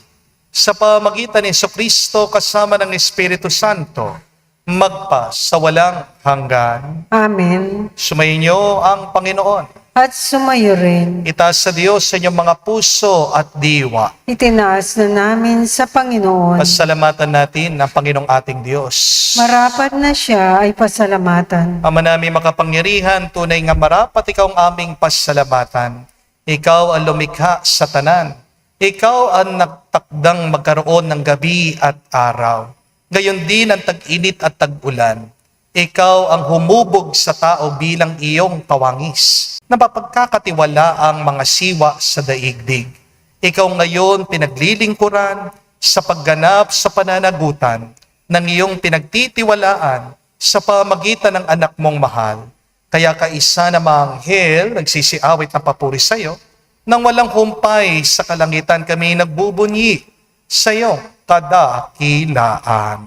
Sa pamagitan ni Jesucristo kasama ng Espiritu Santo, magpa sa walang hanggan. Amen. Sumainyo ang Panginoon. At sumayo rin. Itaas sa Diyos sa inyong mga puso at diwa. Itinaas na namin sa Panginoon. Pasalamatan natin ang Panginoong ating Diyos. Marapat na siya ay pasalamatan. Ama namin makapangyarihan, tunay nga marapat ikaw ang aming pasalamatan. Ikaw ang lumikha sa tanan. Ikaw ang nagtakdang magkaroon ng gabi at araw. Gayon din ang tag-init at tag-ulan. Ikaw ang humubog sa tao bilang iyong pawangis, na mapagkakatiwala ang mga siwa sa daigdig. Ikaw ngayon pinaglilingkuran sa pagganap sa pananagutan ng iyong pinagtitiwalaan sa pamagitan ng anak mong mahal. Kaya kaisa na mga anghel nagsisiawit ng papuri sa iyo, nang walang humpay sa kalangitan kami nagbubunyi sa iyong kadakilaan.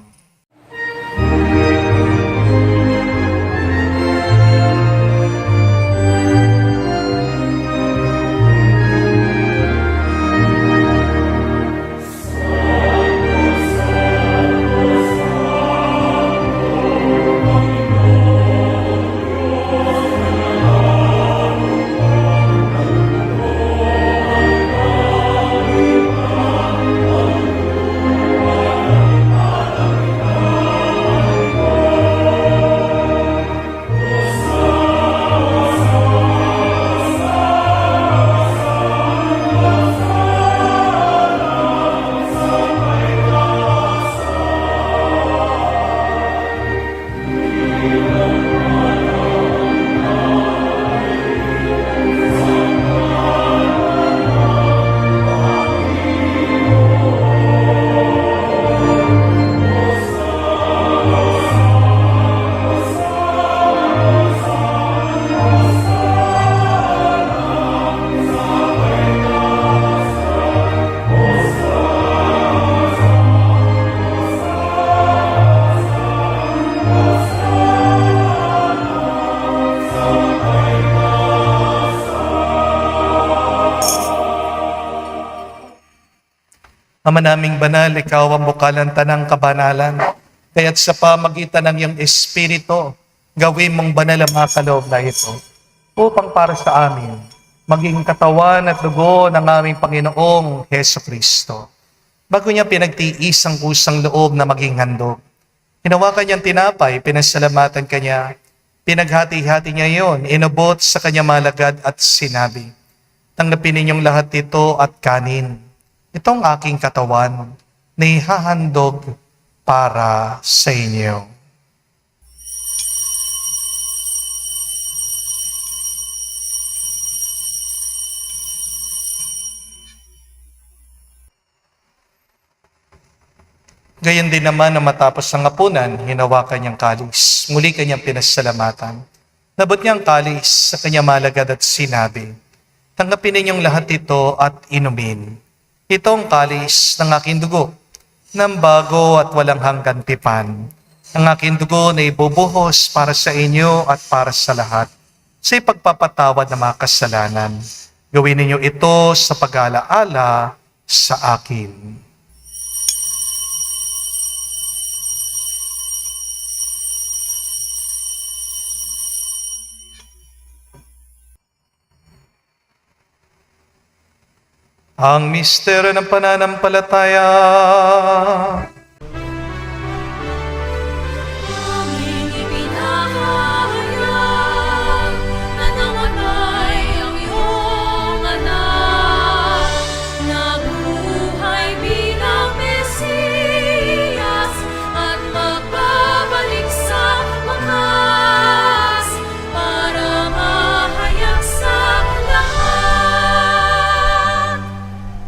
Ama naming banal, ikaw ang bukalanta ng kabanalan. Kaya't sa pamagitan ng iyong Espiritu, gawin mong banal ang mga kaloob na ito upang para sa amin, maging katawan at dugo ng aming Panginoong Heso Kristo. Bago niya pinagtiis ang kusang loob na maging handog, hinawakan niyang tinapay, pinasalamatan kanya, pinaghati-hati niya yon, inubot sa kanya malagad at sinabi, tanggapin ninyong lahat ito at kanin. Itong aking katawan na ihahandog para sa inyo. Gayon din naman na matapos ang hapunan, hinawakan niyang kalis. Muli kanyang pinasalamatan. Nabot niyang kalis sa kanyang malagad at sinabi, tanggapin ninyong lahat ito at inumin. Itong kalis ng aking dugo, ng bago at walang hanggan tipan. Ang aking dugo na ibubuhos para sa inyo at para sa lahat, sa ipagpapatawad ng mga kasalanan. Gawin ninyo ito sa pag-alaala sa akin. Ang misteryo ng pananampalataya. Aming ipinahayag na namatay ang iyong anak, nabuhay bilang Mesiyas at magbabalik sa wakas para mahayag sa lahat.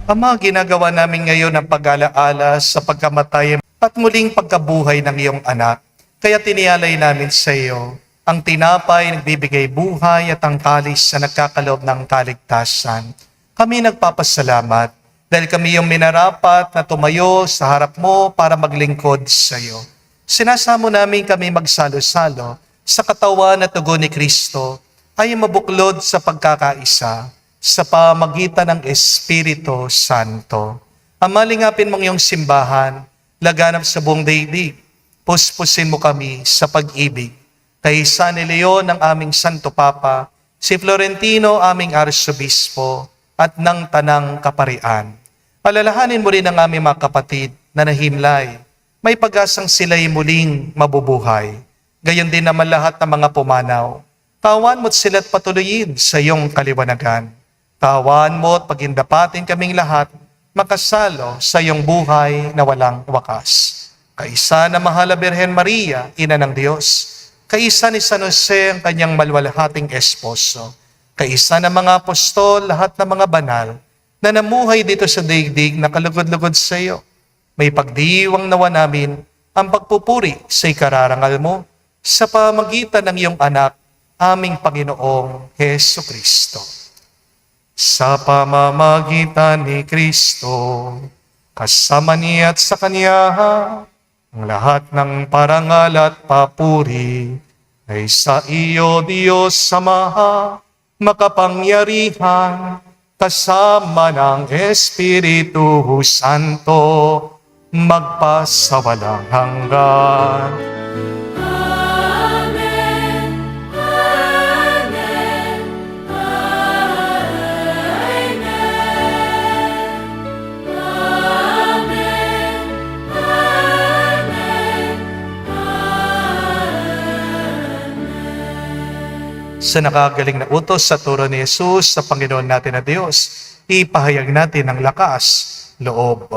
Ama, ginagawa namin ngayon ang pag-alaala sa pagkamatay at muling pagkabuhay ng iyong anak. Kaya tinialay namin sa iyo ang tinapay nagbibigay buhay at ang kalis na nagkakaloob ng kaligtasan. Kami nagpapasalamat dahil kami yung minarapat na tumayo sa harap mo para maglingkod sa iyo. Sinasamo namin kami magsalo-salo sa katawan at dugo ni Kristo ay mabuklod sa pagkakaisa sa pamagitan ng Espiritu Santo. Amalingapin mong iyong simbahan, laganap sa buong daigdig. Puspusin mo kami sa pag-ibig. Kay San Leon ang aming Santo Papa, si Florentino aming Arsobispo, at ng Tanang Kaparian. Alalahanin mo rin ang aming mga kapatid na nahimlay. May pag-asang sila'y muling mabubuhay. Gayon din naman lahat ng mga pumanaw. Tawan mo't sila't patuloyin sa iyong kaliwanagan. Tawan mo at pagindapatin kaming lahat, makasalo sa iyong buhay na walang wakas. Kaisa na Mahal na Birhen Maria, Ina ng Diyos, kaisa ni San Jose ang kanyang malwalhating esposo, kaisa ng mga apostol, lahat ng mga banal, na namuhay dito sa daigdig na kalugod-lugod sa iyo. May pagdiwang nawa namin ang pagpupuri sa ikararangal mo sa pamagitan ng iyong anak, aming Panginoong Heso Kristo. Sa pamamagitan ni Kristo, kasama niya at sa Kanya, ang lahat ng parangal at papuri ay sa iyo, Diyos Ama, makapangyarihan, kasama ng Espiritu Santo, magpasawalang hanggan. Amen. Amen. Amen. Amen. Amen. Sa nakagaling na utos sa turo ni Jesus sa Panginoon natin na Diyos, ipahayag natin ang lakas, loob.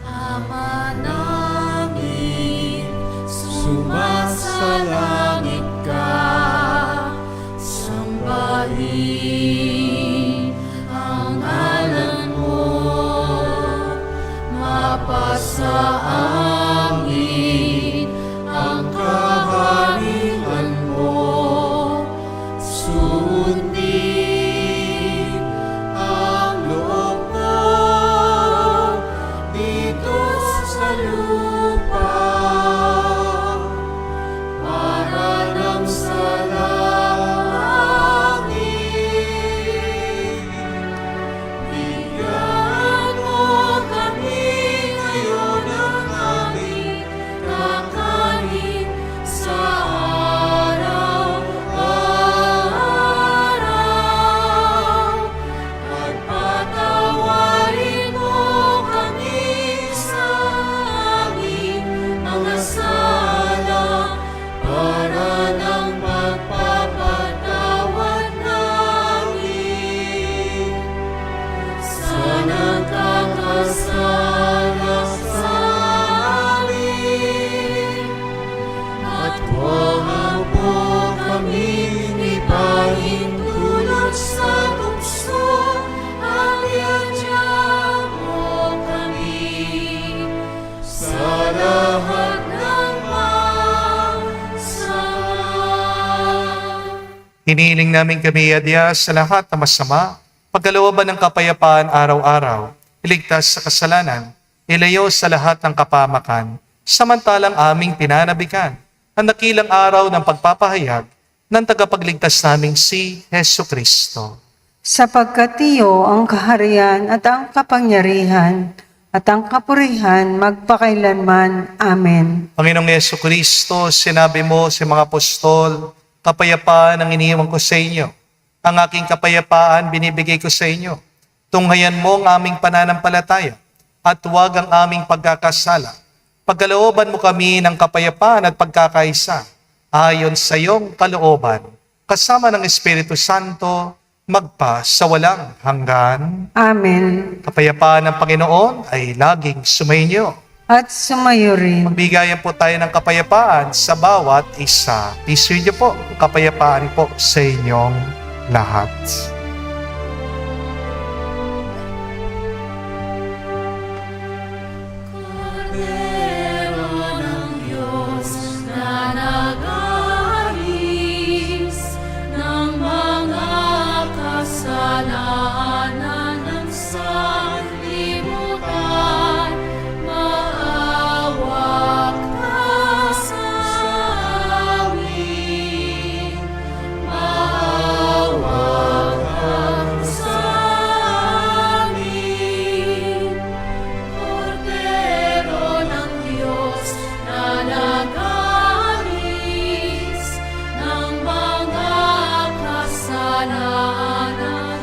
Ama namin, sumasalangit ka, sambahin ang ngalan mo, mapasa amin ang kaharian mo, sundin ang loob mo dito sa lupa para nang sa Hinihiling namin kami, Diyos, sa lahat na masama, pagkalooban ng kapayapaan araw-araw, iligtas sa kasalanan, ilayo sa lahat ng kapamakan, samantalang aming pinanabikan ang dakilang araw ng pagpapahayag ng tagapagligtas naming si Hesu Kristo. Sapagkat iyo ang kaharian at ang kapangyarihan at ang kapurihan magpakailanman. Amen. Panginoong Hesu Kristo, sinabi mo sa mga apostol, kapayapaan ang iniiwan ko sa inyo. Ang aking kapayapaan binibigay ko sa inyo. Tunghayan mo ang aming pananampalataya at huwag ang aming pagkakasala. Pagkalooban mo kami ng kapayapaan at pagkakaisa ayon sa iyong kalooban, kasama ng Espiritu Santo, magpa sa walang hanggan. Amen. Kapayapaan ng Panginoon ay laging sumainyo. At sumayo rin. Magbigayan po tayo ng kapayapaan sa bawat isa. Isuyo niyo po, kapayapaan po sa inyong lahat. Kordero ng Diyos na nag-aalis ng mga kasalanan ng sanlibutan, maawa ka sa amin. Maawa ka sa amin. Kordero ng Diyos na nag-aalis ng mga kasalanan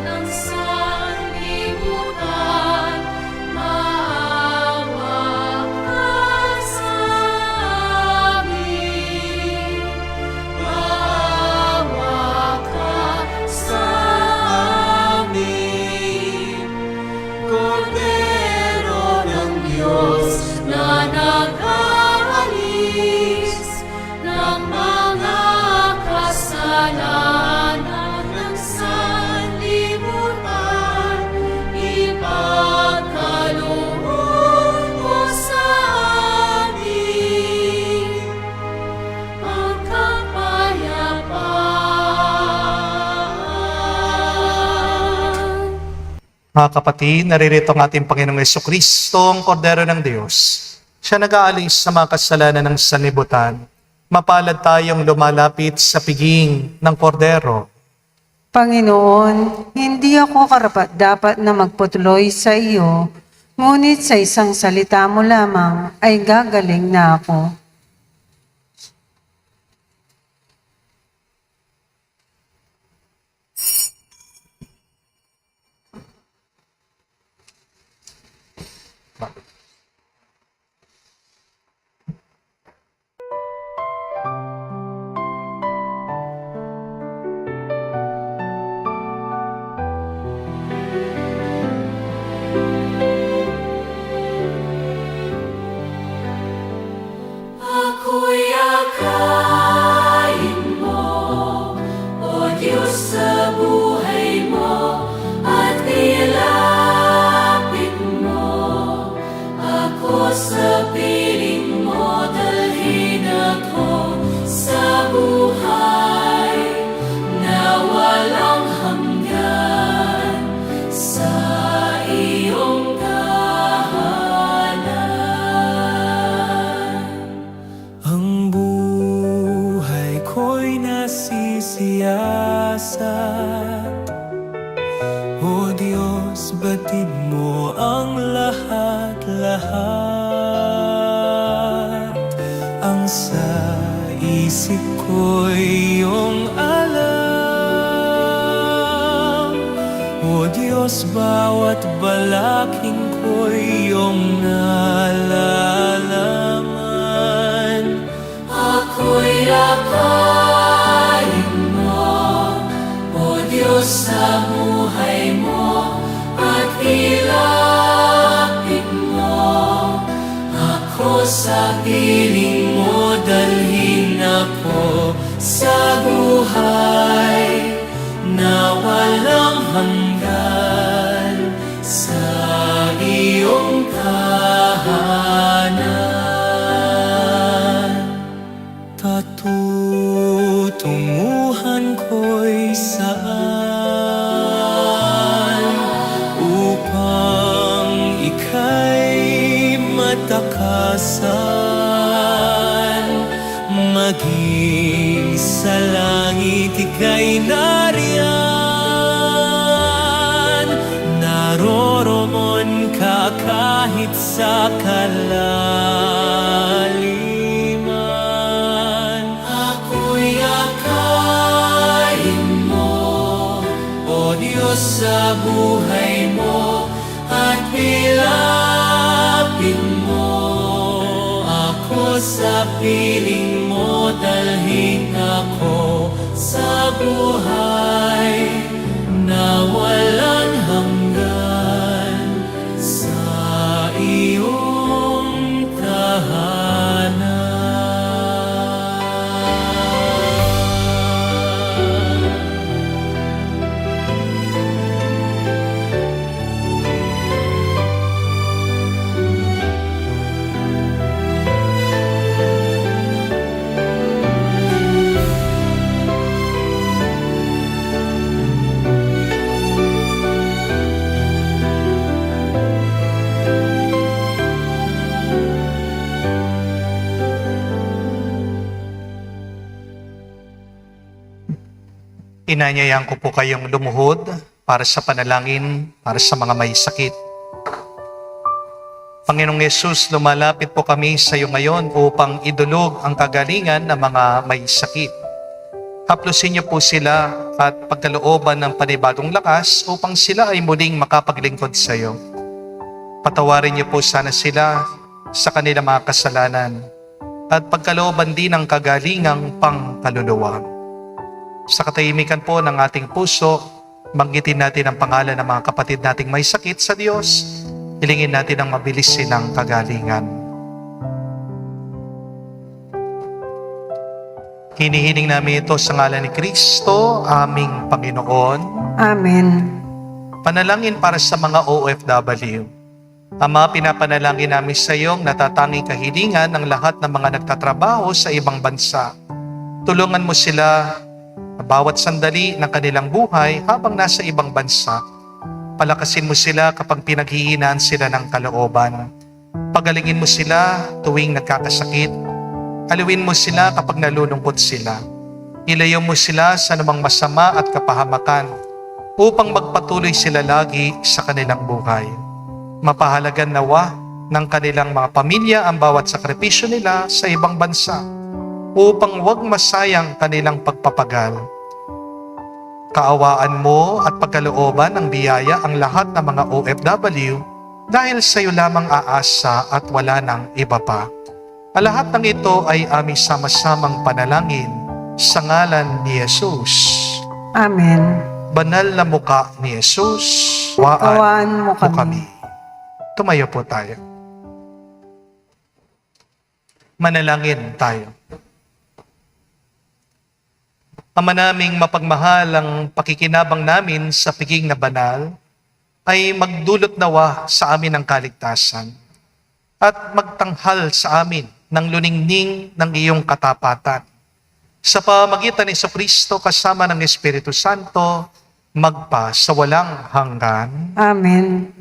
ng sanlibutan, maawa ka sa amin. Maawa ka sa amin. Kordero ng Diyos na nag-aalis ng mga kasalanan ng sanlibutan, ipagkaloob mo sa amin ang kapayapaan. Mga kapatid, naririto ang ating Panginoong Jesucristo, ang Kordero ng Diyos. Siya nag-aalis sa mga kasalanan ng sanlibutan. Mapalad tayong lumalapit sa piging ng Kordero. Panginoon, hindi ako karapat-dapat na magpatuloy sa iyo, ngunit sa isang salita mo lamang ay gagaling na ako. Ako'y akayin mo, O Diyos, sa buhay mo, at ilapit mo ako sa piling mo, dalhin ako sa buhay na walang hanggan sa iyong kahanan. Ang buhay ko'y nasisiyasat. O Diyos, batid mo ang lahat-lahat. Ang sa isip ko'y iyong alam. O Diyos, bawat balaking ko'y iyong nalalaman. Ako'y akayin mo, O Diyos, sa buhay mo, at ilapit mo ako sa piling mo, dalhin ako sa buhay na walang hanggan sa iyong kahanan. Tutunguhan ko'y kalikasan. Maging sa langit ika'y nariyan, naroroon ka kahit sa kalaliman. Ako'y akayin mo, O Diyos, sa buhay mo, at pilapin mo ako sa piling mo, dalhin ako sa buhay na walang hanggan sa iyong tahanan. Inanyayahan ko po kayong lumuhod para sa panalangin, para sa mga may sakit. Panginoong Yesus, lumalapit po kami sa iyo ngayon upang idulog ang kagalingan ng mga may sakit. Haplusin niyo po sila at pagkalooban ng panibagong lakas upang sila ay muling makapaglingkod sa iyo. Patawarin niyo po sana sila sa kanilang mga kasalanan at pagkalooban din ng kagalingang pangkaluluwa. Sa katahimikan po ng ating puso, banggitin natin ang pangalan ng mga kapatid nating may sakit sa Diyos. Hilingin natin ang mabilis silang kagalingan. Hinihiling namin ito sa ngalan ni Kristo, aming Panginoon. Amen. Panalangin para sa mga OFW. Ama, pinapanalangin namin sa iyong natatanging kahilingan ng lahat ng mga nagtatrabaho sa ibang bansa. Tulungan mo sila bawat sandali ng kanilang buhay habang nasa ibang bansa. Palakasin mo sila kapag pinaghihinaan sila ng kalooban. Pagalingin mo sila tuwing nagkakasakit. Aliwin mo sila kapag nalulungkot sila. Ilayo mo sila sa anumang masama at kapahamakan upang magpatuloy sila lagi sa kanilang buhay. Mapahalagan nawa ng kanilang mga pamilya ang bawat sakripisyo nila sa ibang bansa upang huwag masayang kanilang pagpapagal. Kaawaan mo at pagkalooban ng biyaya ang lahat ng mga OFW dahil sa iyo lamang aasa at wala nang iba pa. Ang lahat ng ito ay aming sama-samang panalangin sa ngalan ni Jesus. Amen. Banal na muka ni Jesus, Kawaan mo po kami. kami. Tumayo po tayo. Manalangin tayo. Ama naming mapagmahal, ang pakikinabang namin sa piging na banal ay magdulot nawa sa amin ng kaligtasan at magtanghal sa amin ng luningning ng iyong katapatan. Sa pamagitan ni Kristo kasama ng Espiritu Santo, magpa sa walang hanggan. Amen.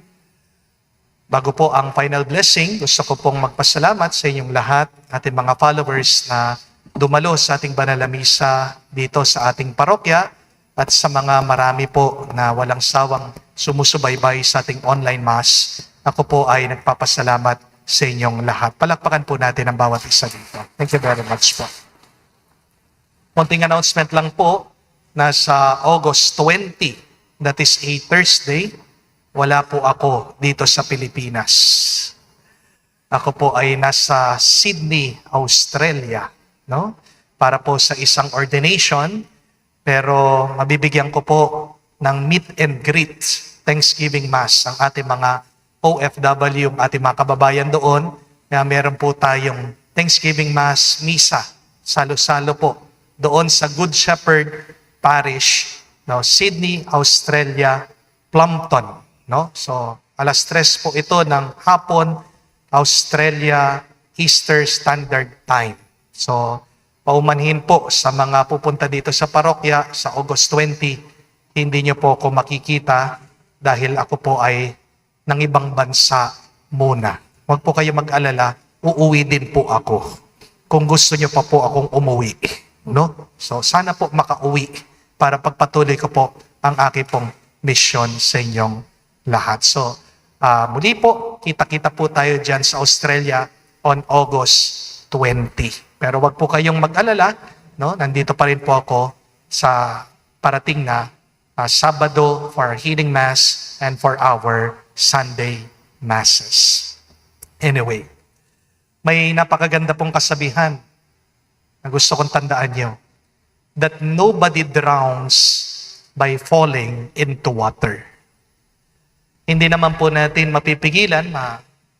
Bago po ang final blessing, gusto ko pong magpasalamat sa inyong lahat, ating mga followers na dumalo sa ating banal na misa dito sa ating parokya at sa mga marami po na walang sawang sumusubaybay sa ating online mass. Ako po ay nagpapasalamat sa inyong lahat. Palakpakan po natin ang bawat isa dito. Thank you very much po. Konting announcement lang po, nasa August 20, that is a Thursday, wala po ako dito sa Pilipinas. Ako po ay nasa Sydney, Australia, no? Para po sa isang ordination, pero mabibigyan ko po ng meet and greet Thanksgiving Mass ang ating mga OFW, ang ating mga kababayan doon. Kaya meron po tayong Thanksgiving Mass Misa, salo-salo po doon sa Good Shepherd Parish, no? Sydney, Australia, Plumpton, no? So, alas 3 po ito ng hapon, Australia Eastern Standard Time. So, paumanhin po sa mga pupunta dito sa parokya sa August 20, hindi nyo po ako makikita dahil ako po ay ng ibang bansa muna. Huwag po kayo mag-alala, uuwi din po ako. Kung gusto niyo pa po akong umuwi. No? So sana po makauwi para pagpatuloy ko po ang aking pong mission sa inyong lahat. So muli po, kita-kita po tayo dyan sa Australia on August 20. Pero wag po kayong mag-alala, no? Nandito pa rin po ako sa parating na Sabado for our healing mass and for our Sunday masses. Anyway, may napakaganda pong kasabihan na gusto kong tandaan nyo, that nobody drowns by falling into water. Hindi naman po natin mapipigilan,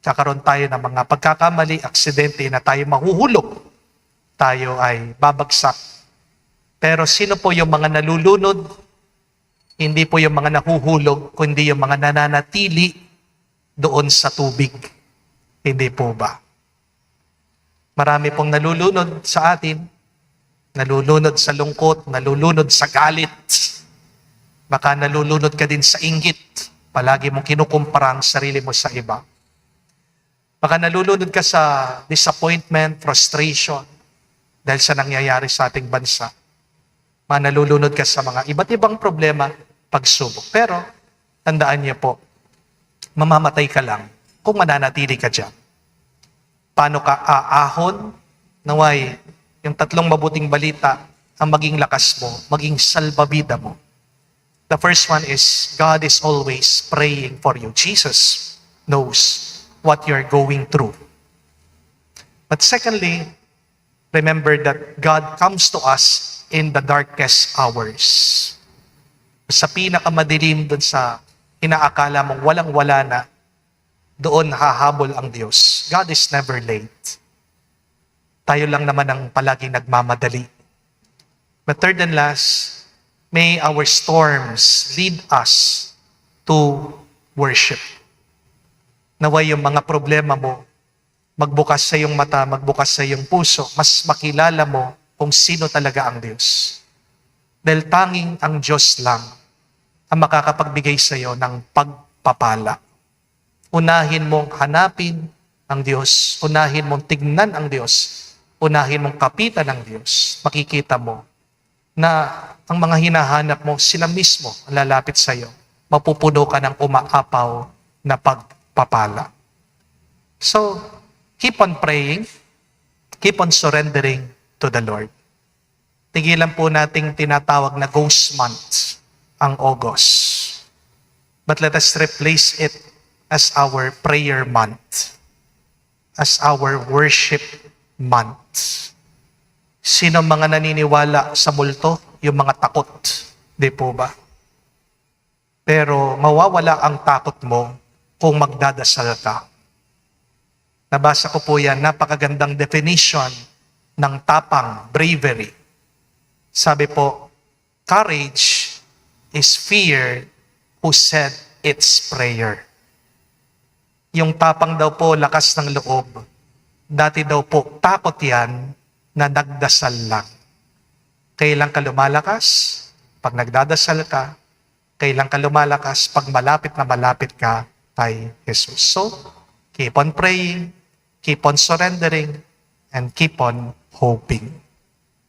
kakaroon tayo ng mga pagkakamali, aksidente na tayo mahuhulog. Tayo ay babagsak. Pero sino po yung mga nalulunod? Hindi po yung mga nahuhulog, kundi yung mga nananatili doon sa tubig. Hindi po ba? Marami pong nalulunod sa atin, nalulunod sa lungkot, nalulunod sa galit. Baka nalulunod ka din sa inggit. Palagi mong kinukumpara ang sarili mo sa iba. Baka nalulunod ka sa disappointment, frustration, dahil sa nangyayari sa ating bansa. Nalulunod ka sa mga iba't ibang problema, pagsubok. Pero, tandaan niyo po, mamamatay ka lang kung mananatili ka dyan. Paano ka aahon? Naway, yung 3 mabuting balita ang maging lakas mo, maging salbabida mo. The first one is, God is always praying for you. Jesus knows what you're going through. But secondly, remember that God comes to us in the darkest hours. Sa pinakamadilim dun sa inaakala mong walang-wala na, doon hahabol ang Diyos. God is never late. Tayo lang naman ang palaging nagmamadali. But third and last, may our storms lead us to worship. Naway yung mga problema mo, magbukas sa iyong mata, magbukas sa iyong puso, mas makilala mo kung sino talaga ang Diyos. Dahil tanging ang Diyos lang ang makakapagbigay sa iyo ng pagpapala. Unahin mong hanapin ang Diyos, unahin mong tignan ang Diyos, unahin mong kapitan ang Diyos. Makikita mo na ang mga hinahanap mo, sila mismo ang lalapit sa iyo. Mapupuno ka ng umaapaw na pagpapala. So, keep on praying, keep on surrendering to the Lord. Tigilan po nating tinatawag na ghost month ang August. But let us replace it as our prayer month, as our worship month. Sino mga naniniwala sa multo? Yung mga takot. Di po ba? Pero mawawala ang takot mo kung magdadasal ka. Nabasa ko po yan, napakagandang definition ng tapang, bravery. Sabi po, courage is fear who said it's prayer. Yung tapang daw po, lakas ng loob. Dati daw po, takot yan na nagdasal lang. Kailan ka lumalakas? Pag nagdadasal ka. Kailan ka lumalakas? Pag malapit na malapit ka kay Jesus. So, keep on praying, keep on surrendering, and keep on hoping.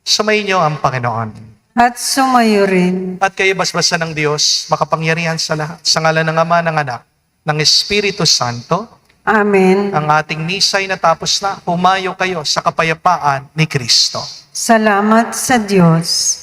Sumayin niyo ang Panginoon. At sumayo rin. At kayo basbasa ng Diyos, makapangyarihan sa lahat. Sa ngalan ng Ama, ng Anak, ng Espiritu Santo, Amen. ang ating misay na tapos na, humayo kayo sa kapayapaan ni Kristo. Salamat sa Diyos.